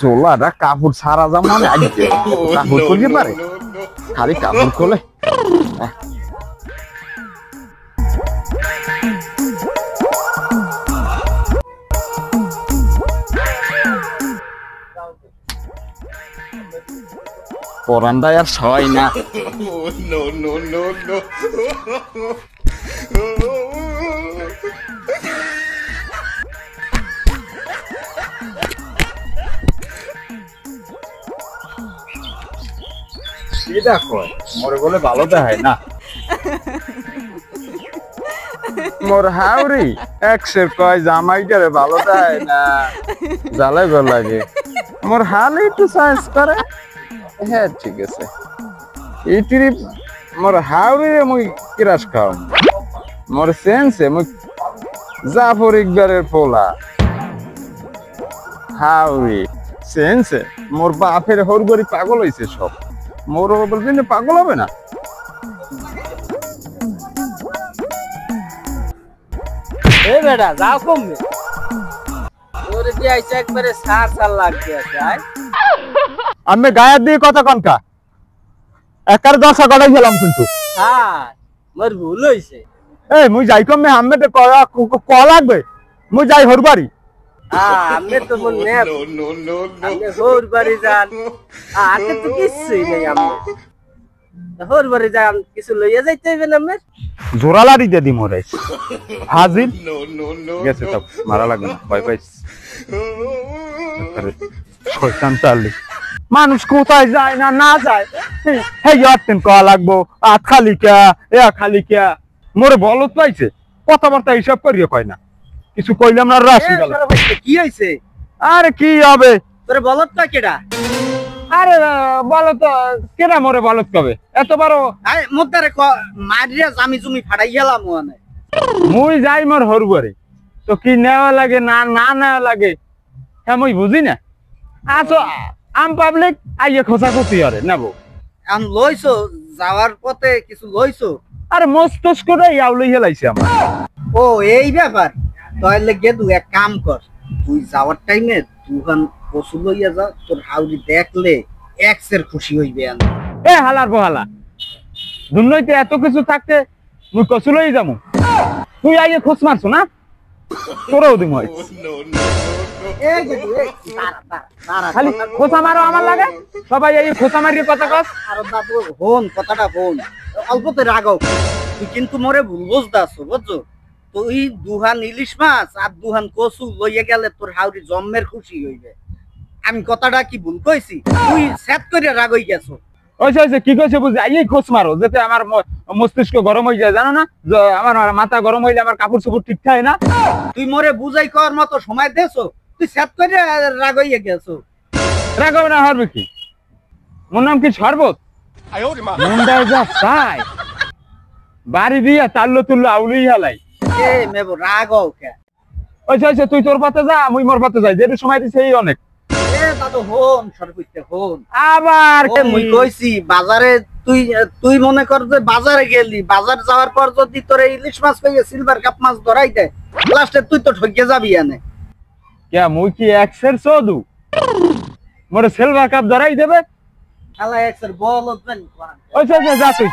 জোলাটা কাপড় সারা জামানে আজকে কাপড় খুলতে পারে খালি কাপড় খোলে পরান্দায় আর সয় না দেখো মোরে বলে ভালো দেখায় না মোর হাওরি একশের কয় জামাইটারে ভালো দেখায় না জ্বালাই ভালো লাগে মোর হাল একটু সাইজ করে হ্যাঁ ঠিক আছে এইটির মোর হাওরি মুই কিরাস খাও মোর সেন্সে মুই জাফর ইকবারের পোলা হাওরি সেন্সে মোর বাপের হরগরি পাগল হইছে সব মোর বলবেন পাগল হবে না এ বেটা যাও কমবে ওরে কি আইছে একবারে সার সার লাগছে আয় আমি গায়ের দিয়ে কথা কনকা একার দশা গড়াই গেলাম কিন্তু হ্যাঁ মোর ভুল হইছে এই মুই যাই কমে হামে তো ক লাগবে মুই যাই হরবাড়ি আমি তো মন নে আমি হরবাড়ি যান আগে তো কিছুই নাই আমি হরবাড়ি যান কিছু লইয়া যাইতে হইবে না আমার জোরালারি দে দি মোরে হাজির গেছে তো মারা লাগবে না ভয় পাইছ শয়তান চালি মানুষ কোথায় যায় না না যায় হে ইয়ারতেন ক লাগবো আত খালি কে এ খালি কে মোরে বলত পাইছে কথাবার্তা হিসাব করিয়ে কয় না কিছু কইলাম না রাশি গেল কি হইছে আরে কি হবে তোরে বলত কয় কেডা আরে বলত কেডা মোরে বলত কবে এত বড় আরে মুদারে মারিয়া জামি জমি ফাড়াই গেলাম ওনে মুই যাই মোর হরবারে তো কি নেওয়া লাগে না না নেওয়া লাগে হ্যাঁ মুই বুঝি না আসো আম পাবলিক আইয়ে খোঁচাখুচি হরে নেবো আম লইছো যাওয়ার পথে কিছু লইছো আরে মস্তিষ্ক করে ইয়াও লই হেলাইছে আমার ও এই ব্যাপার তাহলে গে তুই এক কাম কর তুই যাওয়ার টাইমে দুখান পশু লইয়া যা তোর হাউরি দেখলে এক্সের খুশি হইবে আমি এ হালার বহালা দুনইতে এত কিছু থাকতে মুই কসু লই যামু তুই আইয়ে খোঁজ মারছো না তোরও দিম হয় এই যে তারা খালি খোঁচা মারো আমার লাগে সবাই এই খোঁচা মারিয়ে কথা কস আর বাবু হন কথাটা হন অল্পতে রাগও তুই কিন্তু মোরে ভুল বুঝদাছ বুঝছো তুই দুহান ইলিশ মাছ আর দুহান কচু লইয়া গেলে তোর হাউরি জম্মের খুশি হইবে আমি কথাটা কি ভুল কইছি তুই সেট করে রাগ হই গেছো ওইছে ওইছে কি কইছে বুঝি আইয়ে খোঁজ মারো যাতে আমার মস্তিষ্ক গরম হয়ে যায় জানো না আমার মাথা গরম হইলে আমার কাপড় চোপড় ঠিক থাকে না তুই মোরে বুঝাই কর মতো সময় দেছো তুই সেট করে রাগ হইয়া গেছো রাগ হবে না হরবে কি মোর নাম কি শরবত মুন্ডায় যা চাই বাড়ি দিয়া তাল্লো তুল্লো আউলি হালাই এ মেবো রাগ হও কে ওইছে ওইছে তুই তোর পাতে যা মুই মোর পাতে যাই যেটু সময় দিছে এই অনেক এ দাদু হন সরকইতে হন আবার মুই কইছি বাজারে তুই মনে কর যে বাজারে গেলি বাজার যাওয়ার পর যদি তোরে ইলিশ মাছ কইয়ে সিলভার কাপ মাছ ধরাই দেয় লাস্টে তুই তো ঠকে যাবি এনে কে মুই কি এক্সের সদু মোরে সিলভার কাপ ধরাই দেবে আলা এক্সের বল ওপেন ওইছে ওইছে যা তুই